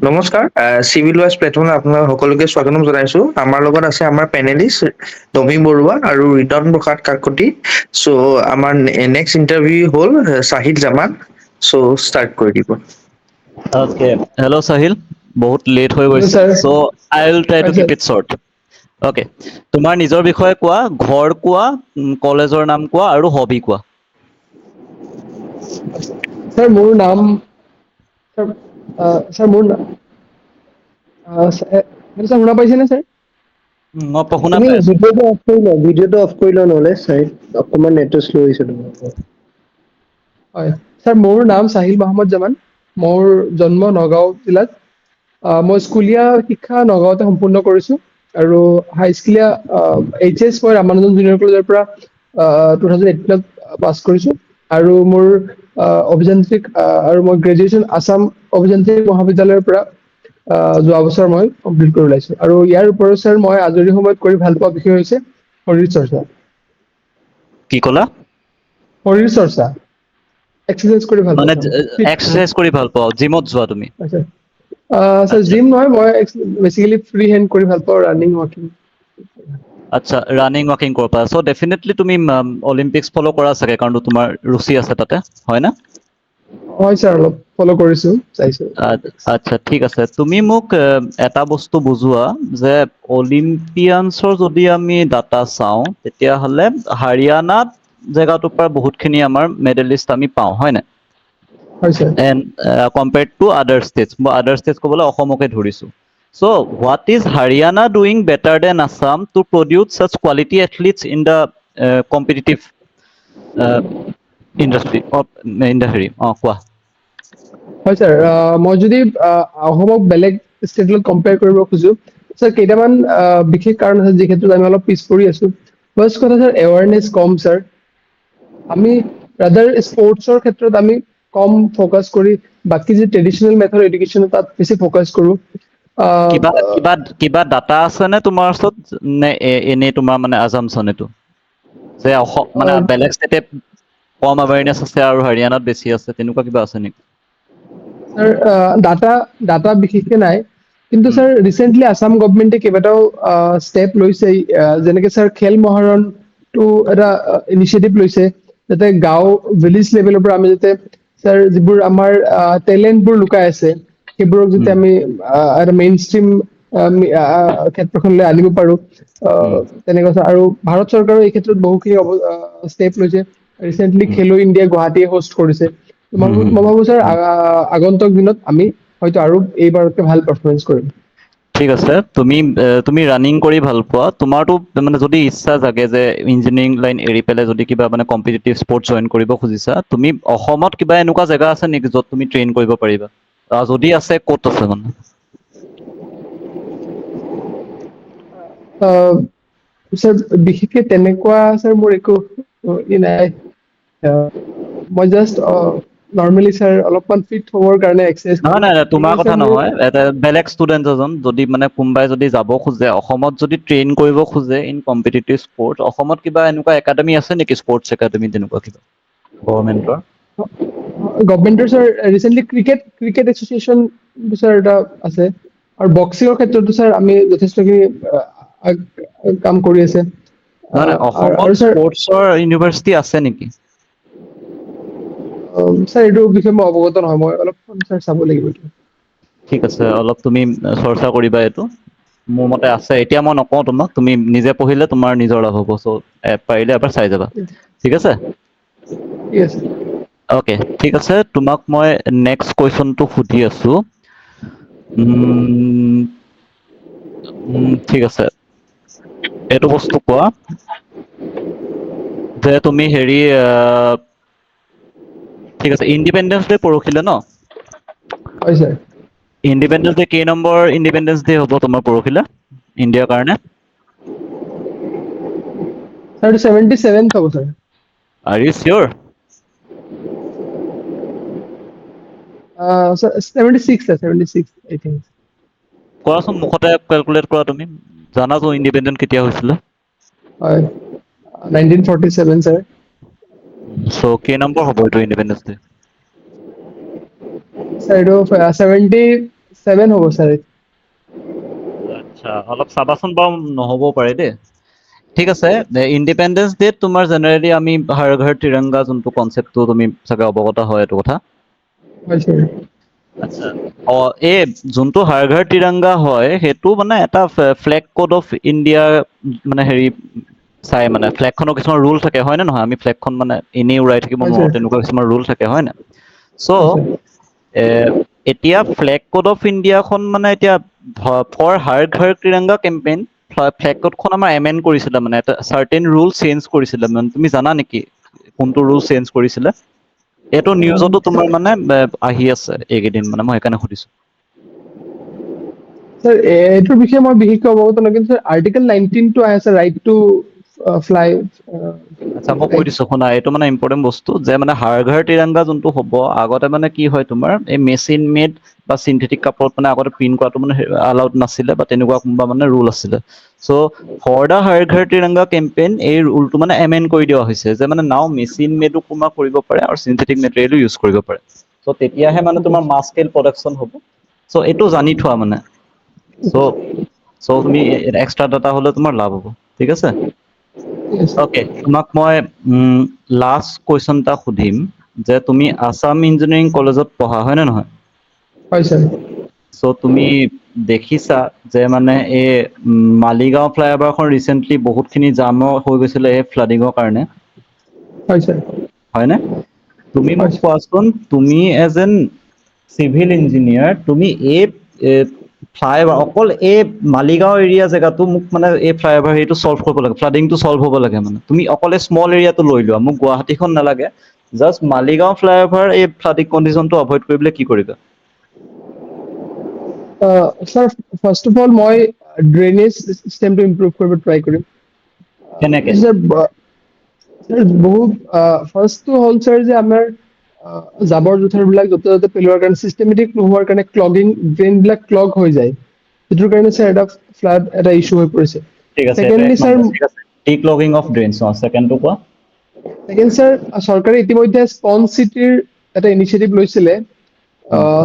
নমস্কাৰ civil wise প্লেটফৰ্মত আপোনালোক সকলোকে স্বাগতম জনাইছো। আমাৰ লগত আছে আমাৰ পেনেলিষ্ট নবী বৰুৱা আৰু ৰিতন প্ৰসাদ কাকতি। চ' আমাৰ নেক্সট ইণ্টাৰভিউ হ'ল চাহিদ জামান। চ' ষ্টাৰ্ট কৰি দিব। অকে, হেল্ল' চাহিল, বহুত লেট হৈ হেল্ল' গৈছে, sir. So' I will try হয় to sir. Keep it short. Okay, তোমাৰ নিজৰ বিষয়ে কোৱা, ঘৰ কোৱা, কলেজৰ নাম কোৱা আৰু হবি কোৱা। ছাৰ মোৰ নাম ছাৰ মোৰ নাম ছাৰ শুনা পাইছে নে ছাৰ? মই শুনা তুমি পাই আছো। ভিডিঅ'টো অফ কৰি লোৱা, নহ'লে চাই অকমান নেটটো শ্ল' হৈছে তোমাৰ। হয়, ছাৰ মোৰ নাম চাহিল মহম্মদ জামান, মোৰ জন্ম নগাঁও জিলাত। মই স্কুলীয়া শিক্ষা নগাঁওতে সম্পূৰ্ণ কৰিছো। আৰু হাইস্কুলীয়া HS মই ৰামানুজন জুনিয়ৰ কলেজৰ পৰা 2018ত পাছ কৰিছো। আৰু মোৰ অভিযান্ত্ৰিক আৰু মই গ্ৰেজুৱেশ্যন আছাম অভিযান্ত্ৰিক মহাবিদ্যালয়ৰ পৰা যোৱা বছৰ মই কমপ্লিট কৰি ওলাইছো। আৰু ইয়াৰ উপৰিও ছাৰ মই আজৰি সময়ত কৰি ভাল পোৱা বিষয় হৈছে শৰীৰ চৰ্চা। কি ক'লা? শৰীৰ চৰ্চা। এক্সাৰচাইজ কৰি ভাল মানে পাওঁ ছাৰ। ফিট এক্সাৰচাইজ কৰি ভাল পাওঁ, জিমত যোৱা তুমি? ছাৰ আচ্ছা জিম নহয়, মই বেচিকেলি ফ্ৰী হেণ্ড কৰি ভাল পাওঁ, ৰানিং ৱাকিং। আচ্ছা, ৰানিং ৱাকিং কৰিব পাৰা। চ' ডেফিনেটলি তুমি অলিম্পিক্স ফ'ল' কৰা চাগে, কাৰণ তোমাৰ ৰুচি আছে তাতে, হয় না? হয় ছাৰ, অলপ ফ'ল' কৰিছো, চাইছো। আচ্ছা ঠিক আছে, তুমি মোক এটা বস্তু বুজোৱা যে অলিম্পিয়ানছৰ যদি আমি ডাটা চাওঁ, তেতিয়াহ'লে হাৰিয়ানাত জেগাটোৰ পৰা বহুতখিনি আমাৰ মেডেলিষ্ট আমি পাওঁ, হয় নাই? হয় ছাৰ। কম্পেয়াৰ্ড টু আদাৰ ষ্টেটছ, মই আদাৰ ষ্টেটছ ক'বলৈ অসমকে ধৰিছোঁ। So, what is Haryana doing better than Assam to produce such quality athletes in the competitive industry of in the হেৰি কোৱা? হয় ছাৰ, মই যদি অসমক বেলেগ ষ্টেটৰ লগত কম্পেয়াৰ কৰিব খোজো, ছাৰ কেইটামান বিশেষ কাৰণ আছে, যি ক্ষেত্ৰত আমি অলপ পিছ পৰি আছো। ফাৰ্ষ্ট কথা ছাৰ, এৱাৰনেছ কম ছাৰ। আমি ৰাদাৰ স্পৰ্টছৰ ক্ষেত্ৰত আমি কম ফকাচ কৰি বাকী যি ট্ৰেডিচনেল মেথড এডুকেশ্যন তাত বেছি ফকাচ কৰো। কিবা কিবা কিবা ডাটা আছে নে তোমাৰ ওচৰত, নে এনেই তোমাৰ মানে আজামচন এইটো? যে মানে বেলেগ ষ্টেটে কম এৱেৰনেছ আছে আৰু হাৰিয়ানাত বেছি আছে, তেনেকুৱা কিবা আছে নেকি? ছাৰ ডাটা বিশেষকে নাই, কিন্তু ছাৰ ৰিচেন্টলি আছাম গভমেন্টে কেইবাটাও ষ্টেপ লৈছে, যেনেকে ছাৰ খেল মহাৰণ টো এটা ইনিচিয়েটিভ লৈছে, যাতে গাঁও ভিলেজ লেভেলৰ পৰা আমি যাতে ছাৰ যিবোৰ আমাৰ টেলেণ্টবোৰ লুকাই আছে, সেইবোৰক যাতে উম, আমি এটা মেইন ষ্ট্ৰিম ক্ষেত্ৰখনলৈ আনিব পাৰো। উম, তেনেকুৱা আৰু ভাৰত চৰকাৰৰ এই ক্ষেত্ৰত বহুখিনি ষ্টেপ লৈছে। ৰিচেন্টলি উম, খেলো ইণ্ডিয়া গুৱাহাটীয়ে হোষ্ট কৰিছে। হুম, হুম, মই হুম, ভাবো ছাৰ হুম। আগন্তুক দিনত আমি হয়তো আৰু এইবাৰতকৈ ভাল পাৰফৰ্মেঞ্চ কৰিম। ঠিক আছে, তুমি ৰানিং কৰি ভাল পোৱা, তোমাৰতো মানে যদি ইচ্ছা জাগে যে ইঞ্জিনিয়াৰিং লাইন এৰি পেলাই যদি কিবা মানে কম্পিটিটিভ স্পৰ্টছ জইন কৰিব খুজিছা, তুমি অসমত কিবা এনেকুৱা জেগা আছে নেকি য'ত তুমি ট্ৰেইন কৰিব পাৰিবা? যদি আছে, ক'ত আছে মানে? ছাৰ বিশেষকে তেনেকুৱা ছাৰ মোৰ একো নাই। মই জাষ্ট নৰ্মেলি ছাৰ অলপমান ফিট হ'বৰ কাৰণে নহয় কৰো। নাই তোমাৰ এনেই কথা ছাৰ মোৰ নহয়, এটা বেলেগ ষ্টুডেণ্ট এজন যদি মানে কোনোবাই যদি যাব খোজে, অসমত যদি ট্ৰেইন কৰিব খোজে ইন কম্পিটিটিভ স্পৰ্টছ, অসমত কিবা এনেকুৱা একাডেমি আছে নেকি, স্পৰ্টছ একাডেমি তেনেকুৱা কিবা গভৰ্ণমেণ্টৰ? গভমেন্টৰ sir recently cricket association sir এটা আছে। আৰু বক্সিঙৰ ক্ষেত্ৰতো ছাৰ আমি যথেষ্টখিনি কাম কৰি আছে। নহয় নহয়, আৰু অসমত ছাৰ স্পৰ্টছৰ ইউনিভাৰ্চিটি আছে নেকি? ছাৰ এইটো বিষয়ে মই অৱগত নহয়, মই অলপ ছাৰ চাব লাগিব এইটো। ঠিক আছে, অলপ তুমি চৰ্চা কৰিবা এইটো। মোৰ মতে আছে, এতিয়া মই নকওঁ তোমাক, তুমি নিজে পঢ়িলে তোমাৰ নিজৰ লাভ হ'ব। চ' পাৰিলে এবাৰ চাই যাবা, ঠিক আছে? ঠিক আছে। অ'কে, ঠিক আছে, তোমাক মই নেক্সট কুৱেশ্যনটো সুধি আছোঁ। ঠিক আছে, এইটো বস্তু কোৱা যে তুমি হেৰি ঠিক আছে, ইণ্ডিপেণ্ডেন্স ডে পৰহিলে ন? হয় ছাৰ। ইণ্ডিপেণ্ডেন্স ডে কেই নম্বৰ ইণ্ডিপেণ্ডেন্স ডে হ'ব তোমাৰ পৰহিলে, ইণ্ডিয়াৰ কাৰণে? ছাৰ 77th হ'ব ছাৰ। আৰ ইউ চিয়'ৰ? ছাৰ 76 ছাৰ, 76 আই থিংক। কৰাচোন, মুখতে কেলকুলেট কৰা তুমি, জানাতো ইণ্ডিপেণ্ডেণ্ট কেতিয়া হৈছিলে? হয়, 1947 ছাৰ। চ' কেই নম্বৰ হ'ব এইটো ইণ্ডিপেণ্ডেন্স ডে? ছাৰ এইটো 7 হ'ব ছাৰ। আচ্ছা অলপ চাবাচোন বাৰু নহ'বও পাৰে দেই। ঠিক আছে ইণ্ডিপেণ্ডেন্স ডেত তোমাৰ জেনেৰেলি আমি হৰ ঘৰ তিৰংগা যোনটো কনচেপ্টটো তুমি চাগে অৱগত হয় এইটো কথা। হয় ছাৰ। আচ্ছা এই যোনটো হৰ ঘৰ তিৰংগা হয় সেইটো মানে এটা ফ্লেগ কোড অফ ইণ্ডিয়া মানে হেৰি চাই মানে ফ্লেগখনৰ কিছুমান ৰুল থাকে হয় নে নহয়? আমি ফ্লেগখন মানে এনেই উৰাই থাকিব হয় নোৱাৰো ছাৰ। তেনেকুৱা কিছুমান ৰুল থাকে হয় নাই? চ' হয় ছাৰ। এতিয়া ফ্লেগ কোড অফ ইণ্ডিয়াখন মানে এতিয়া ফৰ হৰ ঘৰ তিৰংগা কেম্পেইন ফ্লেগ কোডখন আমাৰ এমেণ্ড কৰিছিলে মানে এটা চাৰ্টেইন ৰুল চেঞ্জ কৰিছিলে মানে তুমি জানা নেকি কোনটো ৰুল চেঞ্জ কৰিছিলে? এইটো নিউজতো তোমাৰ মানে আহি আছে এইকেইদিন মানে মই সেইকাৰণে সুধিছো। ছাৰ এইটোৰ বিষয়ে মই বিশেষকৈ অৱগত নহয় কিন্তু ছাৰ আৰ্টিকেল 19 টো আছে ৰাইট টু ফ্লাই। আচ্ছা মই কৈ দিছো শুনা এইটো মানে ইম্পৰ্টেণ্ট বস্তু যে মানে হৰ ঘৰ তিৰংগা যোনটো হ'ব আগতে মানে কি হয় তোমাৰ এই মেচিন মেড বা চিন্থেটিক কাপোৰত মানে আগতে প্ৰিন্ট কৰাটো মানে এলাউড নাছিলে বা তেনেকুৱা কোনোবা মানে ৰুল আছিলে। চ' ফৰ দা হৰ ঘৰ তিৰংগা কেম্পেইন এই ৰুলটো মানে এমেণ্ড কৰি দিয়া হৈছে যে মানে নাও মেচিন মেডো কোনোবা কৰিব পাৰে আৰু চিন্থেটিক মেটেৰিয়েলো ইউজ কৰিব পাৰে। চ' তেতিয়াহে মানে তোমাৰ মাছ স্কেল প্ৰডাকশ্যন হ'ব। চ' এইটো জানি থোৱা মানে। চ' তুমি এক্সট্ৰা ডাটা হ'লে তোমাৰ লাভ হ'ব ঠিক আছে। অ'কে তোমাক মই লাষ্ট কুৱেশ্যন এটা সুধিম যে তুমি আছাম ইঞ্জিনিয়াৰিং কলেজত পঢ়া হয় নে নহয়? হয় ছাৰ। চ' তুমি দেখিছা যে মানে এই মালিগাঁও ফ্লাইঅভাৰখন ৰিচেণ্টলি বহুতখিনি জামৰ হৈ গৈছিলে এই ফ্লাডিঙৰ কাৰণে হয় ছাৰ। হয়নে? তুমি হয় মোক ছাৰ। কোৱাচোন তুমি এজ এন চিভিল ইঞ্জিনিয়াৰ তুমি এই অকল এই মালিগাঁও এৰিয়া জেগাটো মোক মানে এই ফ্লাইঅভাৰ হেৰিটো চল্ভ কৰিব লাগে ফ্লাডিংটো চল্ভ হ'ব লাগে মানে তুমি অকলে স্মল এৰিয়াটো লৈ লোৱা মোক গুৱাহাটীখন নালাগে জাষ্ট মালিগাঁও ফ্লাইঅভাৰ এই ফ্লাডিং কণ্ডিশ্যনটো এভইড কৰিবলৈ কি কৰিবা? ছাৰ ফাৰ্ষ্ট অফ অল মই ড্ৰেইনেজ চিষ্টেমটো ইম্প্ৰুভ কৰিব ট্ৰাই কৰিম। কেনেকে? ছাৰ বহুত ফাৰ্ষ্টটো হ'ল ছাৰ যে আমাৰ জাবৰ জোথৰবিলাক য'তে ত'তে পেলোৱাৰ কাৰণে চিষ্টেমেটিক নোহোৱাৰ কাৰণে ক্লগিং ড্ৰেইনবিলাক ক্লগ হৈ যায়। সেইটোৰ কাৰণে ছাৰ এটা ফ্লাড এটা ইছ্যু হৈ পৰিছে। ঠিক আছে এইটো ছেকেণ্ডলি এক ছাৰ নম্বৰ ঠিক আছে ডিক্লগিং অফ ড্ৰেইনছ ছেকেণ্ডটো কোৱা। ছেকেণ্ড ছাৰ চৰকাৰে ইতিমধ্যে স্পঞ্জ চিটিৰ এটা ইনিচিয়েটিভ লৈছিলে।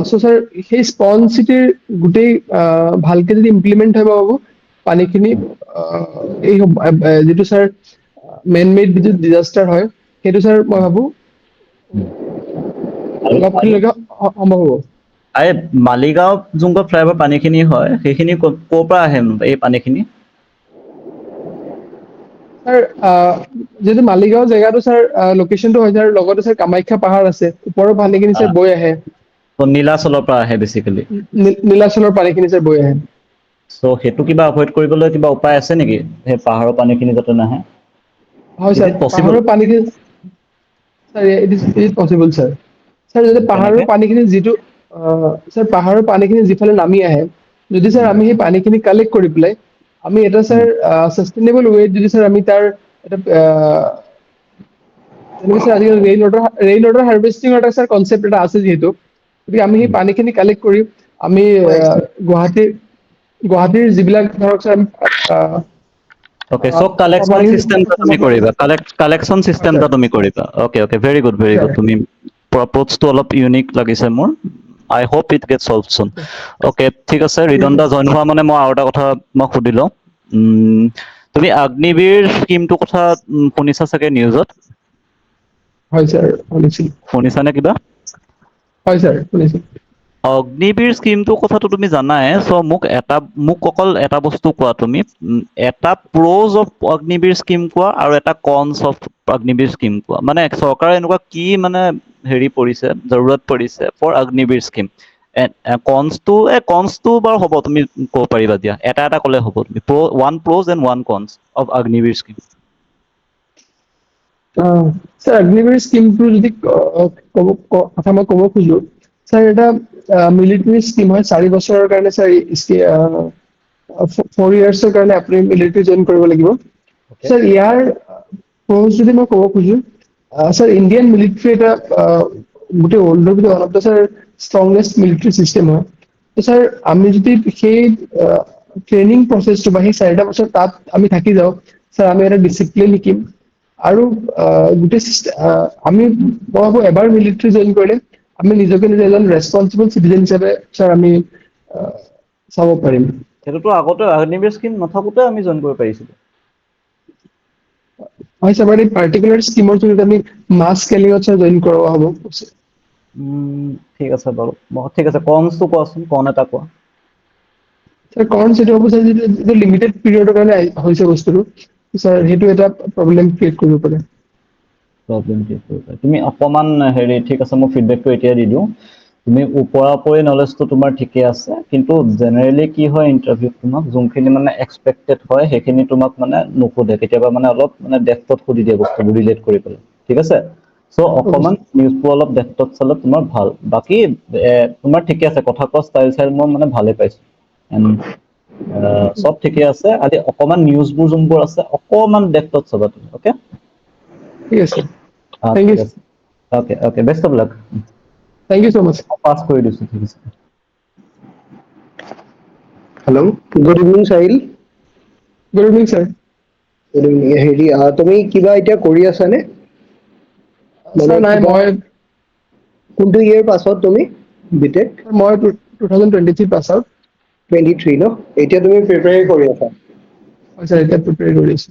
চ' ছাৰ সেই স্পঞ্জ চিটিৰ গোটেই ভালকে যদি ইমপ্লিমেণ্ট হয় মই ভাবো পানীখিনি এই যিটো ছাৰ মেন মেড যিটো ডিজাষ্টাৰ হয় সেইটো ছাৰ মই ভাবো আৰু অলপখিনিলৈকে সম্ভৱ হ'ব। এই মালিগাঁও যোনটো ফ্লাইঅভাৰ পানীখিনি হয় সেইখিনি ক'ৰ পৰা আহে এই পানীখিনি? ছাৰ যিহেতু মালিগাঁও জেগাটো ছাৰ লোকেশ্যনটো হয় ছাৰ লগতে ছাৰ কামাখ্যা পাহাৰ আছে। ওপৰৰ পানীখিনি ছাৰ বৈ আহে। নীলাচলৰ পৰা আহে বেচিকেলি। নীলাচলৰ পানীখিনি ছাৰ বৈ আহে। চ' সেইটো কিবা এভইড কৰিবলৈ কিবা উপায় আছে নেকি সেই পাহাৰৰ পানীখিনি যাতে নাহে? হয় ইজ ছাৰ ইট পচিবল? পাহাৰৰ পানীখিনি sir it is possible sir. Sir যদি পাহাৰৰ কেনেকে? পানীখিনি যিটো ছাৰ পাহাৰৰ পানীখিনি যিফালে নামি আহে যদি ছাৰ আমি সেই পানীখিনি কালেক্ট কৰি পেলাই আমি এটা ছাৰ ছাষ্টেইনেবল ৱেত যদি ছাৰ আমি তাৰ এটা যেনেকে ছাৰ আজিকালি ৰেইন ৱাটাৰ হাৰ্ভেষ্টিংৰ এটা ছাৰ কনচেপ্ট এটা আছে যিহেতু গতিকে আমি সেই পানীখিনি কালেক্ট কৰি আমি গুৱাহাটীৰ যিবিলাক ধৰক ছাৰ অ'কে চ' কালেকশ্যন চিষ্টেমটা তুমি কৰিবা কালেকশ্যন হয় চিষ্টেমটা ছাৰ তুমি কৰিবা অ'কে ভেৰি গুড তুমি প্ৰপ'জটো অলপ ইউনিক লাগিছে মোৰ আই হোপ ইট গেট চল্ভ চুন অ'কে ঠিক আছে ৰিদন দা জইন হোৱা মানে মই আৰু এটা কথা মই সুধি লওঁ তুমি অগ্নিবীৰ স্কীমটোৰ কথা শুনিছা চাগে নিউজত? হয় ছাৰ শুনিছোঁ। শুনিছানে কিবা? হয় ছাৰ শুনিছোঁ। অগ্নিবীৰ স্কীমটোৰ কথাটো তুমি জানাই চ' মোক অকল এটা বস্তু কোৱা তুমি এটা প্ৰ'জ অফ অগ্নিবীৰ স্কীম কোৱা আৰু এটা কনছ অফ অগ্নিবীৰ স্কীম কোৱা মানে চৰকাৰে এনেকুৱা কি মানে হেৰি পৰিছে জৰুৰত পৰিছে ফৰ অগ্নিবীৰ স্কীম কনছটো বাৰু হ'ব তুমি ক'ব পাৰিবা দিয়া এটা ক'লে হ'ব তুমি one pros and one cons of Agniveer scheme. Sir Agniveer স্কীমটো যদি কথা মই ক'ব খোজো ছাৰ এটা মিলিটাৰী স্কীম হয় 4 বছৰৰ কাৰণে ছাৰ 4 ইয়াৰ্চৰ কাৰণে আপুনি মিলিটাৰী জইন কৰিব লাগিব। অ'কে ছাৰ ইয়াৰ প্ৰ'জ যদি মই ক'ব খোজো ছাৰ ইণ্ডিয়ান মিলিটাৰী এটা গোটেই ৱৰ্ল্ডৰ ভিতৰত one of the sir strongest military system হয়। ছাৰ আমি যদি সেই ট্ৰেইনিং প্ৰচেছটো বা সেই 4টা বছৰ তাত আমি থাকি যাওঁ ছাৰ আমি এটা ডিচিপ্লিন শিকিম। আৰু আমি মই ভাবো এবাৰ মিলিটাৰী জইন কৰিলে আমি নিজকে নিজে এজন ৰেচপনচিবল চিটিজেন হিচাপে ছাৰ আমি চাব পাৰিম। সেইটোতো আগতে অগ্নিবীৰ স্কিম নাথাকোতে আমি জইন কৰিব পাৰিছিলো। হয় স্যাৰ, মানে পাৰ্টিকুলাৰ স্কিমৰ জৰিয়তে আমি মাছ স্কেলিঙত স্যাৰ জইন কৰোৱা হ'ব। ঠিক আছে বাৰু, ঠিক আছে কনছটো কোৱাচোন, কন এটা কোৱা। স্যাৰ কনছ এইটো হ'ব স্যাৰ, যিটো লিমিটেড পিৰিয়ডৰ কাৰণে হৈছে বস্তুটো, স্যাৰ সেইটো এটা প্ৰব্লেম ক্ৰিয়েট কৰিব পাৰে। প্ৰব্লেম ক্ৰিয়েট কৰিব পাৰে। তুমি অকমান হেৰি, ঠিক আছে মই ফিডবেকটো এতিয়া দি দিওঁ। তুমি ওপৰা ওপৰি নলেজটো তোমাৰ ঠিকে আছে, কিন্তু জেনেৰেলি কি হয় ইণ্টাৰভিউত তোমাক যোনখিনি মানে এক্সপেক্টেড হয় সেইখিনি তোমাক মানে নুসুধে, কেতিয়াবা মানে অলপ মানে ডেপথত সুধি দিয়ে বস্তুবোৰ ৰিলেট কৰি পেলাই, ঠিক আছে। চ' অ'কে অকমান স্যাৰ। নিউজবোৰ অলপ ডেপথত চালে তোমাৰ ভাল। বাকী তোমাৰ ঠিকে আছে, কথা কোৱা ষ্টাইল চাইল মই মানে ভালে পাইছো। চব ঠিকে আছে, খালি অকমান নিউজবোৰ যোনবোৰ আছে অকমান ডেপথত চাবা তুমি, অকে। ঠিক আছে। থেংক ঠিক ইউ, আছে, okay okay, best of luck. Thank you so' much. পাছ কৰি দিছো, ঠিক আছে। Hello', good evening Sahil. Good evening sir. Good evening. হেৰি তুমি কিবা এতিয়া কৰি আছানে? মানে ছাৰ নাই, কিবা মই কোনটো ইয়েৰ পাছত তুমি বিটেক? মই 2023 পাছ আউট। 23 ন? এতিয়া তুমি প্ৰিপেয়াৰ কৰি আছা? হয় ছাৰ, এতিয়া প্ৰিপেয়াৰ কৰি আছো।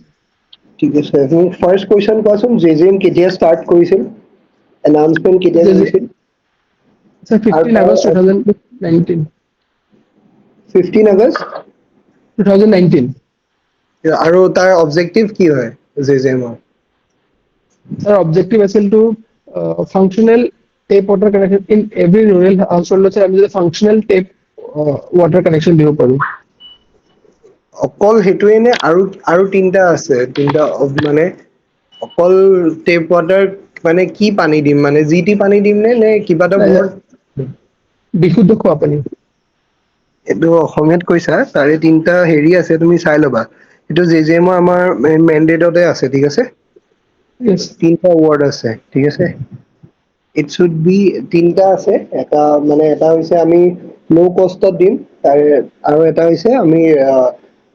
ঠিক আছে, তুমি ফাৰ্ষ্ট কুৱেশ্যন কোৱাচোন, JJM কেতিয়া ষ্টাৰ্ট কৰিছিল? এনাউন্সমেন্ট কেতিয়া কৰিছিল? ছাৰ আৰু 15 তাৰ আগষ্ট 2019। 15 আগষ্ট 2019। আৰু তাৰ অবজেক্টিভ কি হয় JJM-ৰ? ছাৰ অবজেক্টিভ আছিল to functional tap water connection in every rural household. আমি যদি ফাংচনেল টেপ ৱাটাৰ কানেকশ্যন দিব পাৰো। অকল সেইটোৱে নে আৰু তিনিটা আছে, তিনিটা মানে অকল টেপ ৱাটাৰ মানে কি পানী দিম, মানে যি টি পানী দিম নে কিবা এটা নাই, মোৰ বিশুদ্ধ খোৱা পানী। এইটো অসমীয়াত কৈছা, তাৰে তিনিটা হেৰি আছে তুমি চাই ল'বা। এইটো JJM-ৰ আমাৰ মেনডেটতে আছে, ঠিক আছে। য়েছ। তিনিটা ৱৰ্ড আছে, ঠিক আছে। ইট শুড বি, তিনিটা আছে, এটা হৈছে আমি ল' কষ্টত দিম, তাৰে আৰু এটা হৈছে আমি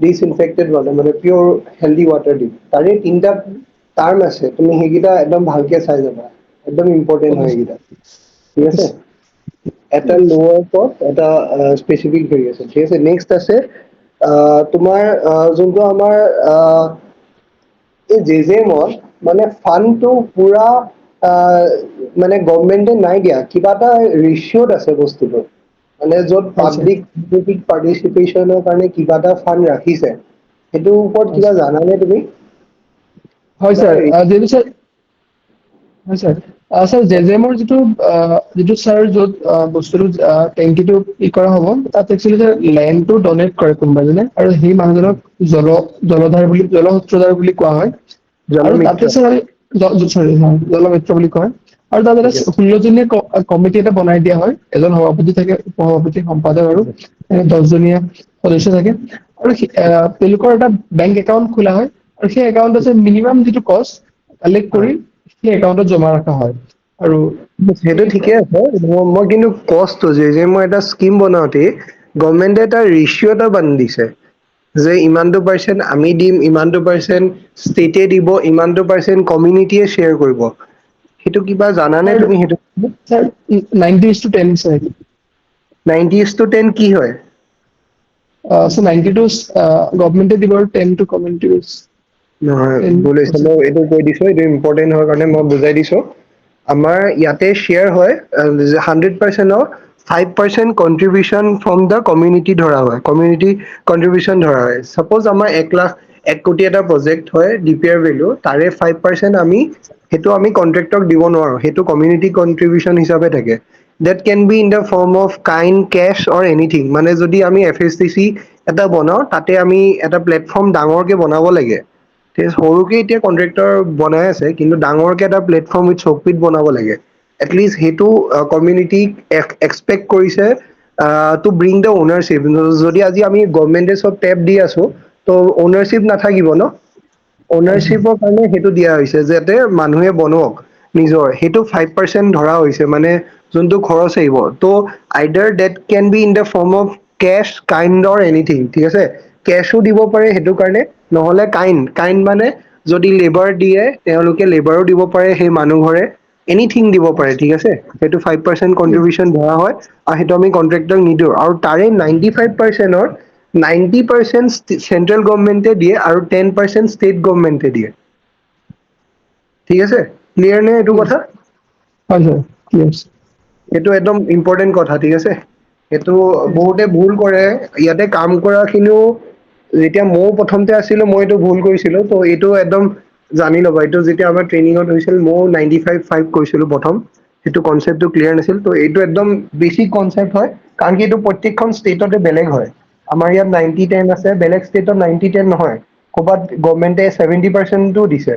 ডিচইনফেক্টেড ৱাটাৰ, মানে পিয়ৰ হেল্ডি ৱাটাৰ দিম। তাৰে তিনিটা টাৰ্ম আছে, তুমি সেইকেইটা একদম ভালকে চাই যাবা। একদম ইম্পৰ্টেণ্ট অ'কে হয় ছাৰ। এইকেইটা, ঠিক অ'কে আছে। ছাৰ। এটা লৱাৰ এটা স্পেচিফিক হেৰি আছে, ঠিক আছে। নেক্সট আছে তোমাৰ যোনটো আমাৰ এই JJM-ত মানে ফাণ্ডটো পুৰা মানে গভমেন্টে নাই দিয়া, কিবা এটা ৰেচিঅ'ত আছে বস্তুটো। মানে য'ত হয় ছাৰ। পাব্লিক পাৰ্টিচিপেশ্যনৰ কাৰণে কিবা এটা ফাণ্ড ৰাখিছে, সেইটোৰ ওপৰত হয় কিবা ছাৰ। জানানে তুমি? হয় কিবা ছাৰ, যিহেতু ছাৰ, হয় ছাৰ, ছাৰ JJM-ৰ যিটো ছাৰ য'ত বস্তুটো টেংকিটো ই কৰা হ'ব, তাত একচুৱেলি ছাৰ লেণ্ডটো ডনেট কৰে কোনোবা এজনে, আৰু সেই মানুহজনক জলসূত্ৰধাৰ বুলি কোৱা হয়। আৰু জনমিত্ৰ তাতে ছাৰ জলমিত্ৰ বুলি কয়, আৰু তাত ঠিক এটা আছে 16জনীয়া কমিটি এটা বনাই দিয়া হয়, এজন সভাপতি থাকে, উপ-সভাপতি, সম্পাদক আৰু 10জনীয়া সদস্য থাকে। আৰু তেওঁলোকৰ এটা বেংক একাউণ্ট খোলা হয়, আৰু সেই একাউণ্টত মিনিমাম যিটো কষ্ট কালেক্ট হয় কৰি সেই একাউণ্টত জমা ৰখা হয়। আৰু সেইটো ঠিকে আছে, মই কিন্তু কষ্টটো যে মই এটা স্কিম বনাওঁতে গভমেন্টে এটা ৰেচিঅ' এটা বান্ধি দিছে, যে ইমানটো পাৰ্চেন্ট আমি দিম, ইমানটো পাৰ্চেন্ট ষ্টেটে দিব, ইমানটো পাৰ্চেন্ট কমিউনিটিয়ে শ্বেয়াৰ কৰিব। সেইটো কিবা জানানে ছাৰ, তুমি সেইটো? 90:10 ছাৰ। 90:10 কি হয়? 90টো গভমেন্টে দিব আৰু 10টো কমিউনিটি ইউজ। নহয় ভুল হৈছে, মই এইটো কৈ দিছো, এইটো ইম্পৰ্টেন্ট হয় কাৰণে মই বুজাই দিছো। আমাৰ ইয়াতে শ্বেয়াৰ হয় 100%ৰ 5% কন্ট্ৰিবিউচন ফ্ৰম দা কমিউনিটি ধৰা হয়, কমিউনিটি কন্ট্ৰিবিউচন ধৰা হয়। চাপোজ আমাৰ 1 কোটি এটা প্ৰজেক্ট হয়, DPR ভেলু, তাৰে 5% সেইটো আমি কন্ট্ৰেক্টৰক দিব নোৱাৰো, সেইটো কমিউনিটি কন্ট্ৰিবিউচন হিচাপে থাকে। That can be in the form of kind, cash or anything. মানে যদি আমি FSDC এটা বনাও, তাতে আমি এটা প্লেটফৰ্ম ডাঙৰকে বনাব লাগে। সৰুকে এতিয়া কন্ট্ৰেক্টৰ বনাই আছে, কিন্তু ডাঙৰকে এটা প্লেটফৰ্ম উইথ চকীত বনাব লাগে। এটলিষ্ট সেইটো কমিউনিটিক এক্সপেক্ট কৰিছে টু ব্ৰিং দা ওনাৰশ্বিপ। যদি আজি আমি গভমেন্টে চব টেপ দি আছো, ত' ওনাৰশ্বিপ নাথাকিব ন, হয় ছাৰ। ওনাৰশ্বিপৰ কাৰণে সেইটো দিয়া হৈছে, যাতে মানুহে বনক নিজৰ, সেইটো 5% ধৰা হৈছে, মানে যোনটো খৰচ আহিব। ত' either that can be in the form of cash, kind or anything, ঠিক আছে। কেচো দিব পাৰে সেইটো কাৰণে, নহলে কাইণ্ড মানে যদি লেবাৰ দিয়ে, তেওঁলোকে লেবাৰো দিব পাৰে সেই মানুহ ঘৰে। এনিথিং দিব পাৰে, ঠিক আছে। সেইটো 5% কন্ট্ৰিবিউচন ধৰা হয় আৰু সেইটো আমি কন্ট্ৰেক্টৰক নিদিওঁ। আৰু তাৰে 95%ৰ 90% চেন্ট্ৰেল গভৰ্ণমেণ্টে দিয়ে আৰু 10% ষ্টেট গভৰ্ণমেণ্টে দিয়ে, ঠিক আছে। ক্লিয়াৰ নে এইটো কথা? হয় ছাৰ, ক্লিয়াৰ। এইটো একদম ইম্পৰ্টেণ্ট কথা, ঠিক আছে। এইটো বহুতে ভুল কৰে ইয়াতে কাম কৰা খিনিও। যেতিয়া ময়ো প্ৰথমতে আছিলো মই এইটো ভুল কৰিছিলো, ত' এইটো একদম জানি ল'বা। এইটো যেতিয়া আমাৰ ট্ৰেইনিঙত হৈছিল ময়ো 95.5 কৈছিলো প্ৰথম, সেইটো কনচেপ্টটো ক্লিয়াৰ নাছিল। ত' এইটো একদম বেচিক কনচেপ্ট হয়, কাৰণ কি এইটো প্ৰত্যেকখন ষ্টেটতে বেলেগ হয়। আমাৰ ইয়াত 90-10 আছে, বেলেগ ষ্টেটত 90-10 নহয়। ক'ৰবাত গভৰ্ণমেণ্টে 70%ও দিছে।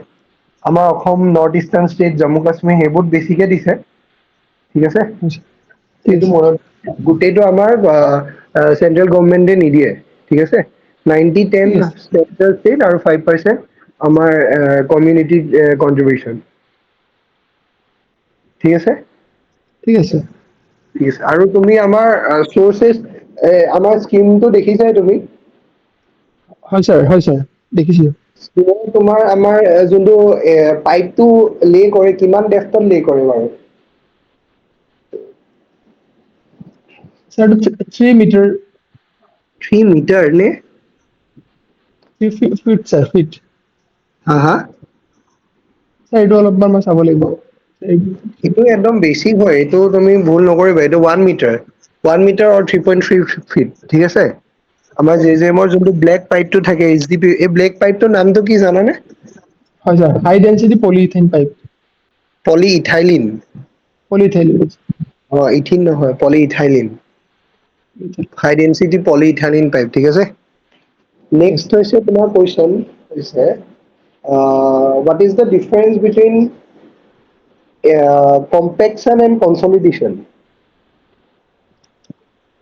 আমাৰ Assam, north eastern state, Jammu Kashmir সেইবোৰত বেছিকে দিছে, ঠিক আছে। ঠিক এইটো আছে। মনত, গোটেইটো আমাৰ চেন্ট্ৰেল গভৰ্ণমেণ্টে নিদিয়ে, ঠিক আছে। 90-10 ঠিক আছে। চেন্ট্ৰেল ষ্টেট আৰু 5% আমাৰ কমিউনিটি কন্ট্ৰিবিউচন, ঠিক আছে। ঠিক আছে। ঠিক আছে। আৰু তুমি আমাৰ চৰ্চেছ, আমাৰ স্কিমটো দেখিছাই তুমি। হয় ছাৰ, হয় ছাৰ, দেখিছোঁ। তোমাৰ আমাৰ যোনটো পাইপটো লে কৰে, কিমান ডেফটত লে কৰে বাৰু? Sir 3 metre. 3 মিটাৰ নে? 3 ফিট ছাৰ, ফিট। হা হা? ছাৰ এইটো অলপমান মই চাব লাগিব। এইটো একদম বেছিক হয়, এইটো তুমি ভুল নকৰিবা। এইটো 1 মিটাৰ, 1 মিটাৰ আৰু 3.3 ফিট, ঠিক আছে। আমাৰ JJM ৰ যোনটো ব্লেক পাইপটো থাকে HDP, এই ব্লেক পাইপটোৰ নামটো কি জানানে? হয় ছাৰ, হাই ডেনচিটি পলিইথিন পাইপ। পলি ইথাইলিন। পলিইথিলিন। ইথিন নহয়, পলি ইথাইলিন। হাই ডেনচিটি পলি ইথাইলিন পাইপ, ঠিক আছে। নেক্সট হৈছে তোমাৰ কুৱেশ্যন হৈছে, what is the difference between compaction and consolidation?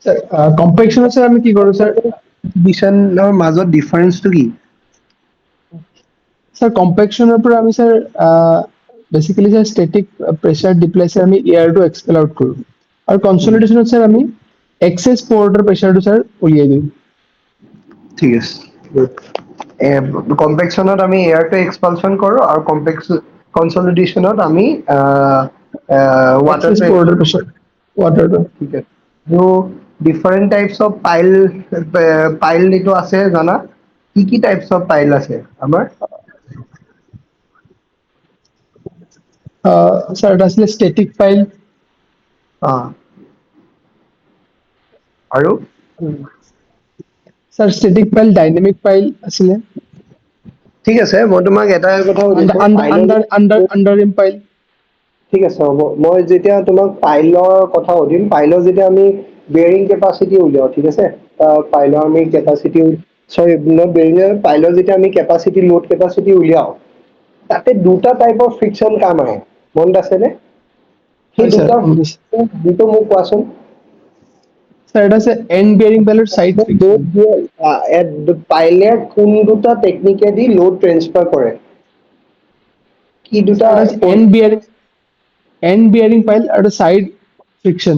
Sir কম্পেকশ্যনত ছাৰ আমি কি কৰোঁ ছাৰ? কনচলিডেশ্যনৰ মাজত ডিফাৰেন্সটো কি? ছাৰ কম্পেকশ্যনৰ পৰা আমি sir basically sir static pressure দি পেলাই ছাৰ আমি এয়াৰটো এক্সপেল আউট কৰোঁ। আৰু কনচলিডেশ্যনত ছাৰ আমি এক্সেছ পৰ্টৰ প্ৰেচাৰটো ছাৰ উলিয়াই দিওঁ। ঠিক আছে। কম্পেকশ্যনত আমি এয়াৰটো এক্সপালচন কৰোঁ আৰু কনচলিডেশ্যনত আমি এক্সেছ ৱাটাৰটো পৰ্টৰ এক্সপেল। প্ৰেচাৰ, ৱাটাৰটো। ঠিক আছে। আৰু ডিফাৰেণ্ট টাইপছ অফ পাইল এইটো আছে জানা? কি টাইপছ অফ পাইল আছে আমাৰ? ছাৰ এটা আছিলে ষ্টেটিক পাইল। অ'। আৰু? ছাৰ ষ্টেটিক পাইল, ডাইনামিক পাইল আছিলে। ঠিক আছে, মই তোমাক এটা কথা সুধিছো পাইলৰ আণ্ডাৰ পাইল। ঠিক আছে হ'ব। মই যেতিয়া তোমাক পাইলৰ কথা সুধিম, পাইলৰ যেতিয়া আমি বেয়াৰিং কেপাচিটি উলিয়াও, ঠিক আছে। পাইলৰ আমি কেপাচিটি, পাইলৰ যেতিয়া আমি কেপাচিটি, লোড কেপাচিটি উলিয়াও, তাতে দুটা টাইপৰ ফ্ৰিকচন কাম আহে, মনত আছেনে? সেই হয় ছাৰ, দুটো মোক কোৱাচোন। ছাৰ এটা আছে এণ্ড বেয়াৰিং পাইলৰ চাইড ফ্ৰিকচন। পাইলে কোন দুটা টেকনিকেদি লোড ট্ৰেন্সফাৰ কৰে? কি দুটা? ছাৰ এটা আছে এণ্ড বিয়াৰিং পাইল আৰু side friction.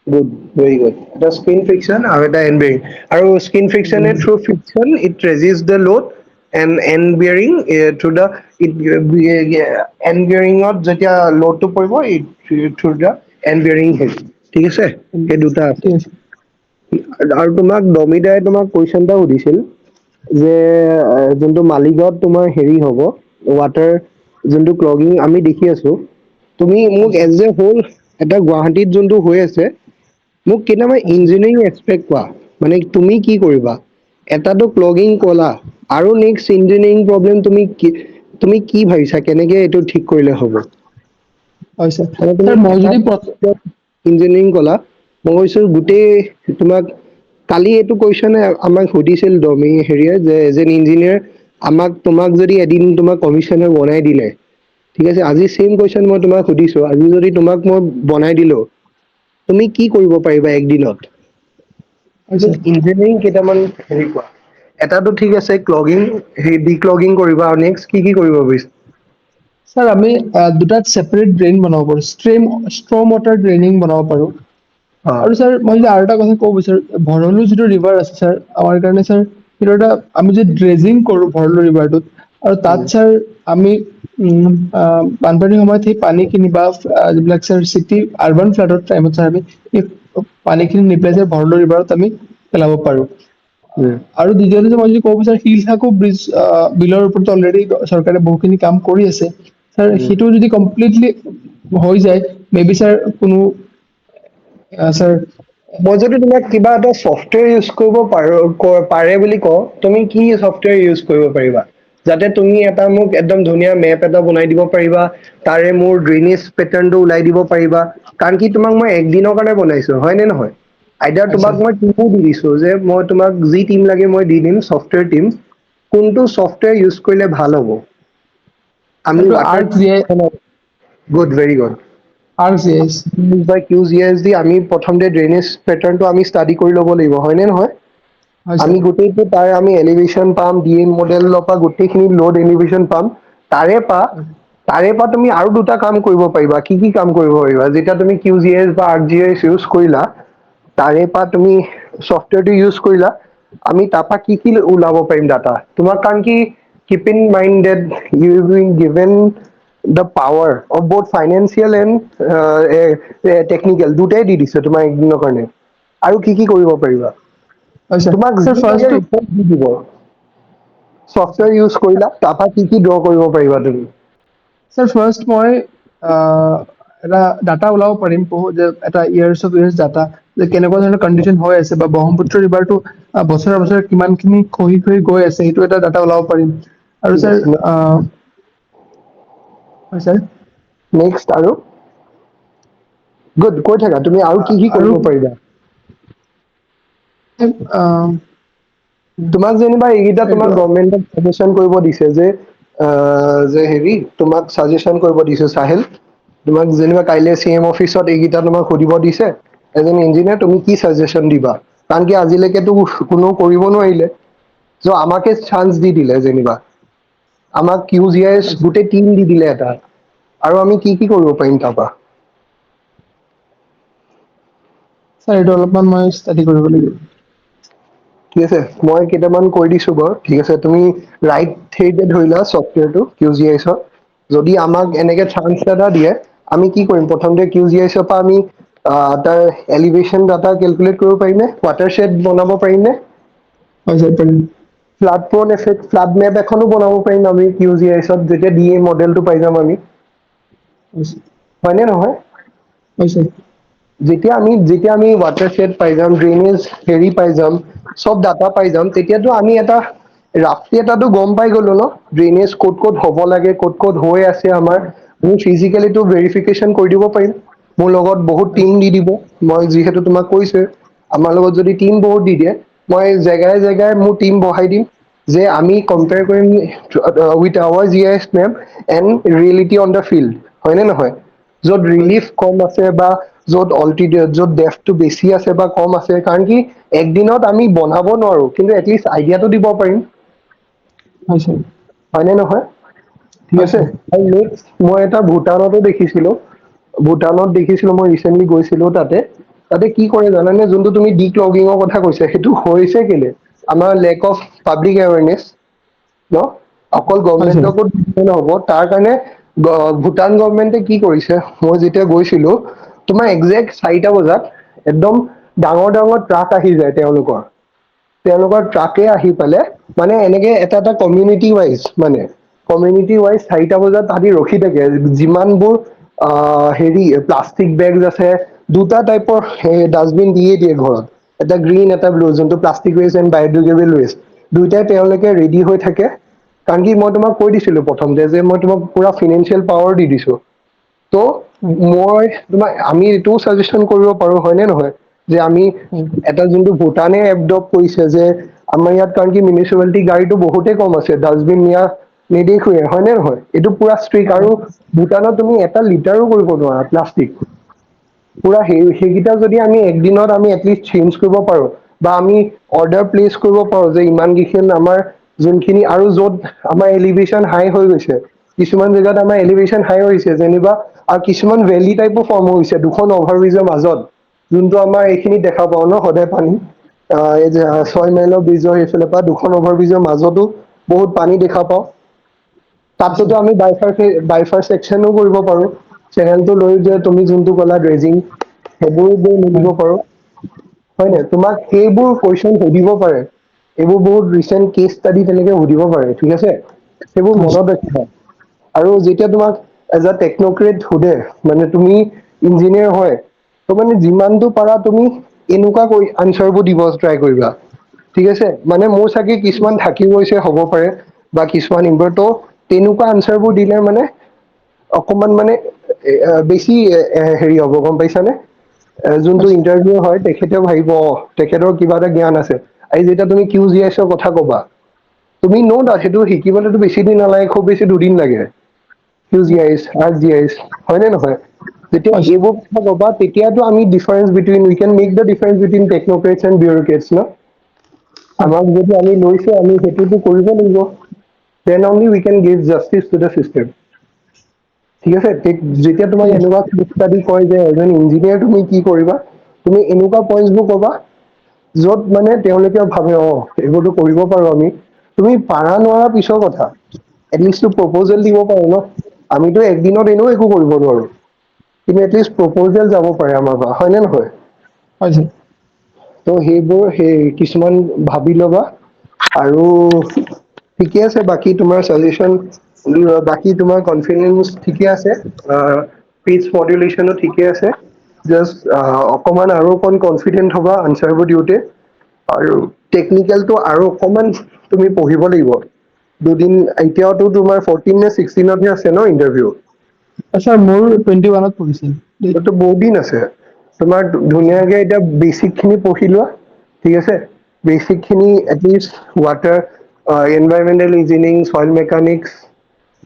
Good, very good. এটা স্ক্ৰীন ফ্ৰিকচন আৰু এটা এণ্ড বেয়াৰিং। আৰু স্ক্ৰীন ফ্ৰিকচনে through friction it resist the load, end bearing through the end বিয়াৰিঙত যেতিয়া লোডটো পৰিব through the end bearing head, ঠিক আছে। সেই দুটা আছে। ঠিক আছে। আৰু তোমাক দমিদাই তোমাক কুৱেশ্যন এটা সুধিছিল যে যোনটো মালিগাঁৱত তোমাৰ হেৰি হ'ব, ৱাটাৰ যোনটো ক্লগিং আমি দেখি আছো, তুমি হয় মোক ছাৰ। এজ এ হোল এটা গুৱাহাটীত যোনটো হৈ আছে, মোক কেইটামান হয় ছাৰ। ইঞ্জিনিয়াৰিং এস্পেক্ট কোৱা। মানে তুমি কি কৰিবা? এটাতো প্লগিং ক'লা, আৰু নেক্সট ইঞ্জিনিয়াৰিং প্ৰব্লেম তুমি কি ভাবিছা কেনেকে এইটো ঠিক কৰিলে হ'ব? হয় ছাৰ। মানে তুমি ছাৰ মই এটা যদি ইঞ্জিনিয়াৰিং ক'লা, মই কৈছো গোটেই তোমাক কালি এইটো কুৱেশ্যনে আমাক সুধিছিল হেৰিয়ে যে এজ এন ইঞ্জিনিয়াৰ তোমাক যদি এদিন তোমাক কমিশনাৰ বনাই দিলে, ঠিক আছে, আজি ছেম কুৱেশ্যন মই তোমাক সুধিছো, আজি যদি তোমাক মই বনাই দিলো, তুমি কি কৰিব পাৰিবা একদিনত? হয় ছাৰ। ইঞ্জিনিয়াৰিং কেইটামান হেৰি কোৱা। এটাতো ঠিক আছে ক্লগিং, ডিক্লগিং কৰিবা, আৰু নেক্সট কি কৰিব বিচাৰা? ছাৰ আমি দুটাত ছেপাৰেট ড্ৰেইন বনাব পাৰোঁ, ষ্ট্ৰম ৱাটাৰ ড্ৰেইনিং বনাব পাৰোঁ। অ আৰু ছাৰ মই যদি আৰু এটা কথা ক'ব বিচাৰো, ভৰলু যিটো ৰিভাৰ আছে ছাৰ, আমাৰ কাৰণে ছাৰ সেইটো এটা আমি যে ড্ৰেজিং কৰো ভৰলু ৰিভাৰটোত, আৰু তাত ছাৰ আমি বানপানীৰ সময়ত সেই পানীখিনি বা যিবিলাক ছাৰ চিটি আৰ্বান ফ্লাডৰ টাইমত ছাৰ আমি এই পানীখিনি নি পেলাই যে ভৰলু ৰিভাৰত আমি পেলাব পাৰোঁ। আৰু দ্বিতীয়তে মই যদি ক'ব বিচাৰো শিলসাকু ব্ৰিজ বিলৰ ওপৰত অলৰেডি চৰকাৰে বহুখিনি কাম কৰি আছে। ছাৰ সেইটো যদি কমপ্লিটলি হৈ যায় মে বি ছাৰ কোনো ছাৰ মই যদি তোমাক কিবা এটা ছফ্টৱেৰ ইউজ কৰিব পাৰে বুলি কওঁ, তুমি কি ছফ্টৱেৰ ইউজ কৰিব পাৰিবা? যাতে তুমি এটা মোক একদম ধুনীয়া মেপ এটা বনাই দিব পাৰিবা, তাৰে মোৰ ড্ৰেইনেজ পেটাৰ্ণটো ওলাই দিব পাৰিবা। কাৰণ কি তোমাক মই একদিনৰ কাৰণে বনাইছো, হয় নে নহয়? আইডিয়া আচ্ছা তোমাক মই টিমো দি দিছো যে মই তোমাক যি টিম লাগে মই দি দিম, ছফ্টৱেৰ টিম। কোনটো ছফ্টৱেৰ ইউজ কৰিলে ভাল হ'ব? আমি ছাৰটো water Arc G I good, very good. Arc G S QGIS আমি প্ৰথমতে ড্ৰেইনেজ পেটাৰ্ণটো আমি ষ্টাডি কৰি ল'ব লাগিব, হয় নে নহয়? হয় ছাৰ আমি গোটেইটো তাৰ আমি এলিভেশ্যন পাম, DN মডেলৰ পৰা গোটেইখিনি লোড এলিভেশ্যন পাম। তাৰে পৰা তুমি আৰু দুটা কাম কৰিব পাৰিবা। কি কি কাম কৰিব পাৰিবা? যেতিয়া তুমি QGIS বা ArcGIS ইউজ কৰিলা, তাৰে পৰা তুমি ছফ্টৱেৰটো ইউজ কৰিলা, আমি তাৰপা কি কি ওলাব পাৰিম ডাটা? তোমাক কাৰণ কি keep in mind that you will given the power of both financial and technical দুটাই দি দিছে তোমাৰ একদিনৰ কাৰণে। আৰু কি কি কৰিব পাৰিবা? হয় ছাৰ তোমাক ছাৰ যি লাগে ফাৰ্ষ্টটো ৰিপৰ্ট দি দিব। ছফ্টৱেৰ ইউজ কৰিলা, তাৰপা কি কি ড্ৰ কৰিব পাৰিবা তুমি? ছাৰ ফাৰ্ষ্ট মই এটা ডাটা ওলাব পাৰিম যে এটা ইয়াৰ্ছ অফ ইয়াৰ্ছ ডাটা যে কেনেকুৱা ধৰণৰ কণ্ডিশ্যন হৈ আছে বা ব্ৰহ্মপুত্ৰ ৰিভাৰটো বছৰে বছৰে কিমানখিনি খহি খহি গৈ আছে সেইটো এটা ডাটা ওলাব পাৰিম। আৰু ঠিক ছাৰ আছে, হয় ছাৰ নেক্সট আৰু গুড, কৈ থাকা তুমি আৰু কি কি আৰু কৰিব পাৰিবা? আহ, তোমাক যেনিবা এইকেইটা তোমাক এইটো গভৰ্ণমেণ্টে চাজেশ্যন কৰিব দিছে যে হেৰি তোমাক চাজেশ্যন কৰিব দিছে চাহেল, তোমাক যেনিবা কাইলে CM অফিচত এইকেইটা তোমাক সুধিব দিছে, এজ এন ইঞ্জিনিয়াৰ তুমি কি চাজেশ্যন দিবা? কাৰণ কি আজিলৈকেতো কোনো কৰিব নোৱাৰিলে। চ' আমাকে চান্স দি দিলে যেনিবা। আমাক QGIS গোটেই টিম দি দিলে এটা। আৰু আমি কি কি কৰিব পাৰিম তাৰপা? ছাৰ এইটো অলপমান মই ষ্টাডি কৰিব লাগিব। ঠিক আছে, মই কেইটামান কৈ দিছো বাৰু, ঠিক আছে? তুমি ৰাইট হেৰিতে ধৰি লোৱা ছফ্টৱেৰটো QGIS ৰ। যদি আমাক এনেকে চান্স এটা দিয়ে, আমি কি কৰিম? প্ৰথমতে QGIS ৰ পৰা আমি তাৰ এলিভেশ্যন ডাটা কেলকুলেট কৰিব পাৰিম নে? ৱাটাৰ শ্বেড বনাব পাৰিম নে? হয় ছাৰ পাৰিম। ফ্লাড মেপ এখনো বনাব পাৰিম আমি QGIS ত, যেতিয়া DA মডেলটো পাই যাম আমি। হয়নে নহয়? হয় ছাৰ। যেতিয়া আমি ৱাটাৰ শ্বেড পাই যাম, ড্ৰেইনেজ হেৰি পাই যাম, চব ডাটা পাই যাম, তেতিয়াতো আমি এটা ৰাফলি এটাতো গম পাই গলো ন? ড্ৰেইনেজ ক'ত ক'ত হ'ব লাগে, ক'ত ক'ত হৈ আছে আমাৰ। আমি ফিজিকেলিটো ভেৰিফিকেশ্যন কৰি দিব পাৰিম। মোৰ লগত বহুত টিম দি দিব। মই যিহেতু তোমাক কৈছোৱে, আমাৰ লগত যদি টিম বহুত দি দিয়ে, মই জেগাই জেগাই মোৰ টিম বহাই দিম, যে আমি কম্পেয়াৰ কৰিম with our GIS map and reality on the field, হয়নে নহয়? য'ত ৰিলিফ কম আছে বা য'ত ডেফটো বেছি আছে বা কম আছে, কাৰণ কি একদিনত আমি বনাব নোৱাৰো, কিন্তু এটলিষ্ট আইডিয়াটো দিব পাৰিম। হয় ছাৰ। হয়নে নহয়? ঠিক হয় আছে। ছাৰ আৰু নেক্সট মই এটা ভূটানতো দেখিছিলো মই ৰিচেন্টলি গৈছিলো তাতে কি কৰে জানানে? যোনটো তুমি ডিক্লগিঙৰ কথা কৈছা, সেইটো হৈছে কেলে? আমাৰ লেক অফ পাব্লিক এৱেৰনেছ ন? অকল হয় ছাৰ গভমেন্টকো নহব, তাৰ কাৰণে ভূটান গভমেন্টে কি কৰিছে, মই যেতিয়া গৈছিলো, তোমাৰ একজেক্ট 4টা বজাত একদম ডাঙৰ ডাঙৰ ট্ৰাক আহি যায় তেওঁলোকৰ ট্ৰাকে আহি পেলাই, মানে এনেকে এটা এটা কমিউনিটি ৱাইজ 4টা বজাত তাহাঁতি ৰখি থাকে। যিমানবোৰ হেৰি প্লাষ্টিক বেগছ আছে, দুটা টাইপৰ ডাষ্টবিন দিয়ে দিয়ে ঘৰত, এটা গ্ৰীণ এটা ব্লু, যোনটো plastic waste and biodegradable waste, দুইটাই তেওঁলোকে ৰেডি হৈ থাকে। কাৰণ কি মই তোমাক কৈ দিছিলো প্ৰথমতে, যে মই তোমাক পুৰা ফিনেন্সিয়েল পাৱাৰ দি দিছো। ত' আমি এইটোও চাজেচন কৰিব পাৰো, হয় নে নহয়? যে আমি এটা যোনটো ভূটানে এপডপ্ট কৰিছে, যে আমাৰ ইয়াত কাৰণ কি মিউনিচিপালিটি গাড়ীটো বহুতেই কম আছে, ডাষ্টবিন নিয়া নেদেখোৱে, হয় নে নহয়? এইটো পুৰা ষ্ট্ৰিক্ট। আৰু ভূটানত তুমি এটা লিটাৰো কৰিব নোৱাৰা প্লাষ্টিক। পুৰা সেইকেইটা যদি আমি একদিনত আমি এটলিষ্ট চেঞ্জ কৰিব পাৰো, বা আমি অৰ্ডাৰ প্লেচ কৰিব পাৰো, যে ইমান কেইখন আমাৰ যোনখিনি, আৰু য'ত আমাৰ এলিভেশ্যন হাই হৈ গৈছে, কিছুমান জেগাত আমাৰ এলিভেশ্যন হাই হৈছে যেনিবা, আৰু কিছুমান ভেলী টাইপো ফৰ্ম হৈছে দুখন অভাৰ ব্ৰিজৰ মাজত, যোনটো আমাৰ এইখিনিত দেখা পাও ন সদায় পানী, এই যে 6 মাইলৰ ব্ৰিজৰ সেইফালৰ পৰা দুখন অভাৰ ব্ৰিজৰ মাজতো বহুত পানী দেখা পাওঁ। তাতোতো আমি বাইফাৰচেকশ্যনো কৰিব পাৰো, চেনেলটো লৈ যে তুমি যোনটো ক'লা ড্ৰেজিং সেইবোৰ মিলিব পাৰো, হয় নাই? তোমাক সেইবোৰ কুৱেশ্যন সুধিব পাৰে, এইবোৰ বহুত ৰিচেণ্ট কেছ ষ্টাডি তেনেকে সুধিব পাৰে, ঠিক আছে? সেইবোৰ হয় মনত ৰাখিবা। আৰু যেতিয়া তোমাক এজ আ টেকনক্ৰেট সোধে, মানে তুমি ইঞ্জিনিয়াৰ হয়, তো মানে যিমানটো পাৰা তুমি এনেকুৱা কৰি আনচাৰবোৰ দিব ট্ৰাই কৰিবা, ঠিক আছে? মানে মোৰ চাগে কিছুমান থাকি গৈছে হ'ব পাৰে, বা কিছুমান ইম্পৰ্ট, তেনেকুৱা আনচাৰবোৰ দিলে মানে অকমান মানে বেছি হেৰি হ'ব, গম পাইছানে? যোনটো ইন্টাৰভিউ হয় তেখেতেও ভাবিব তেখেতৰ কিবা এটা জ্ঞান আছে। আৰু যেতিয়া তুমি QGS কথা কবা, তুমি সেইটো শিকিবলৈতো বেছি দিন নালাগে, খুব বেছি 2 দিন লাগে। QGIS, ArcGIS, হয় নে নহয়? যেতিয়া হয় এইবোৰ কথা কবা, তেতিয়াতো আমি we can make the difference between technocrats and bureaucrats, ন? আমাক যদি আমি লৈছো, আমি সেইটোতো কৰিব লাগিব। Then only we can give justice to the system. ঠিক আছে? যেতিয়া তোমাক ঠিক আছে এনেকুৱা ষ্টাডি কয় যে এজন ইঞ্জিনিয়াৰ তুমি কি কৰিবা, তুমি এনেকুৱা পইণ্টছবোৰ কবা য'ত মানে তেওঁলোকে ভাবে এইবোৰতো কৰিব পাৰো আমি। তুমি পাৰা নোৱাৰা পিছৰ কথা, এটলিষ্টটো প্ৰপ'জেল দিব পাৰো ন? আমিতো একদিনত এনেও একো কৰিব নোৱাৰো, কিন্তু এটলিষ্ট প্ৰপ'জেল যাব পাৰে আমাৰ পৰা, হয় নে নহয়? হয় ছাৰ। তো সেইবোৰ কিছুমান ভাবি ল'বা। আৰু ঠিকে আছে, বাকী তোমাৰ চাজেশ্যন, বাকী তোমাৰ কনফিডেন্স ঠিকে আছে, স্পীচ মডুলেশ্যনো ঠিকে আছে। জাষ্ট অকমান আৰু অকণ কনফিডেন্ট হবা আনচাৰবোৰ দিওঁতে। আৰু টেকনিকেলটো আৰু অকমান তুমি পঢ়িব লাগিব। 2 দিন, এতিয়াওতো তোমাৰ 14 নে 16তহে আছে ন ইণ্টাৰভিউ? ছাৰ মোৰ 21ত পৰিছিল। তো বহুত দিন আছে। তোমাৰ ধুনীয়াকে এতিয়া বেছিক খিনি পঢ়ি লোৱা, ঠিক আছে? বেছিক খিনি এটলিষ্ট ৱাটাৰ, এনভাইৰনমেন্টেল ইঞ্জিনিয়াৰিং, চইল মেকানিক্স,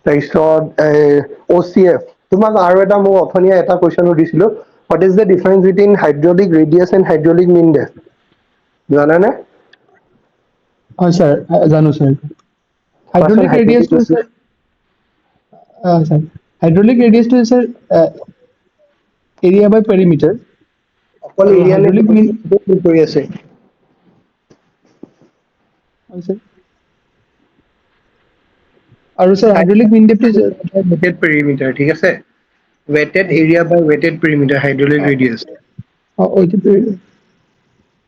তাৰপিছত OCF, তোমাক আৰু এটা মোক অথনিয়ে এটা কুৱেশ্যন সুধিছিলো, what is the difference between hydraulic radius and hydraulic mean depth, জানানে? হয় ছাৰ, জানো ছাৰ। কোৱাচোন হাইড্ৰলিক ৰেডিয়াছটো হাইড্ৰলিক। ছাৰ, ছাৰ হাইড্ৰলিক ৰেডিয়াছটো ছাৰ এৰিয়া বাই পেৰিমিটাৰ। অকল আৰু এৰিয়া নে হাইড্ৰলিক মিন, কৰি আছে? হয় ছাৰ। আৰু ছাৰ হাইড্ৰলিক মিন ডেপথটো, ৱেটেড পেৰিমিটাৰ, ঠিক আছে? ৱেটেড এৰিয়া বাই ৱেটেড পেৰিমিটাৰ, হাইড্ৰলিক ৰেডিয়াছ।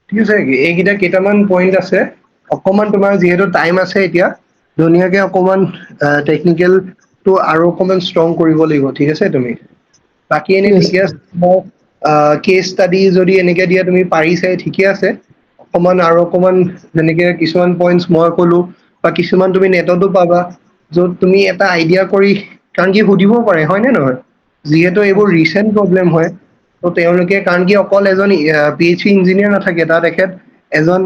ঠিক আছে, এইকেইটা কেইটামান পইণ্ট আছে। অকমান তোমাৰ যিহেতু টাইম আছে এতিয়া, ধুনীয়াকে অকমান টেকনিকেলটো আৰু অকমান ষ্ট্ৰং কৰিব লাগিব, ঠিক আছে তুমি? বাকী এনেই ঠিকে আছে। কেছ ষ্টাডি যদি এনেকে দিয়া তুমি পাৰিছাই, ঠিকে আছে। অকমান আৰু অকমান যেনেকে কিছুমান পইণ্টছ মই ক'লো, বা কিছুমান তুমি নেটতো পাবা, য'ত তুমি এটা আইডিয়া কৰি, কাৰণ কি সুধিব পাৰে, হয় নে নহয়? যিহেতু এইবোৰ ৰিচেণ্ট প্ৰব্লেম হয়, ত' তেওঁলোকে, কাৰণ কি অকল এজন PhD ইঞ্জিনিয়াৰ নাথাকে তাত, তেখেত এজন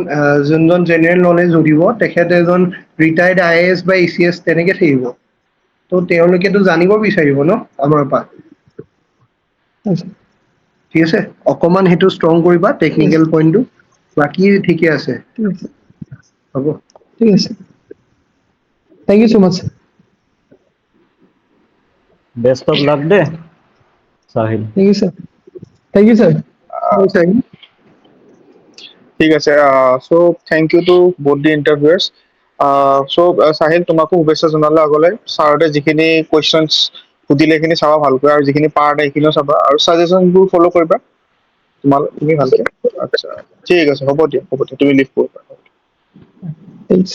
যোনজন জেনেৰেল নলেজ সুধিব, তেখেত এজন ৰিটায়াৰ্ড IAS বা ACS তেনেকে থাকিব। ত' তেওঁলোকেতো জানিব বিচাৰিব ন আমাৰ পৰা, ঠিক আছে? অকমান সেইটো ষ্ট্ৰং কৰিবা টেকনিকেল পইণ্টটো, বাকী ঠিকে আছে। হ'ব। ঠিক আছে, thank you so' much. Best of luck দে Sahil. Thank you sir, thank you sir. ঠিক আছে, so' thank you to both the interviewers. So' Sahil, তোমাকো শুভেচ্ছা জনালো আগলৈ। ছাৰহঁতে যিখিনি কুৱেশ্যনছ সুধিলে সেইখিনি চাবা ভালকৈ, আৰু যিখিনি পাৰ্ট সেইখিনিও চাবা, আৰু ছাজেশ্যনবোৰ ফ'ল' কৰিবা তুমি ভালকে। আচ্ছা, ঠিক আছে, হ'ব দিয়া, তুমি লিভ কৰিবা। থেংকছ।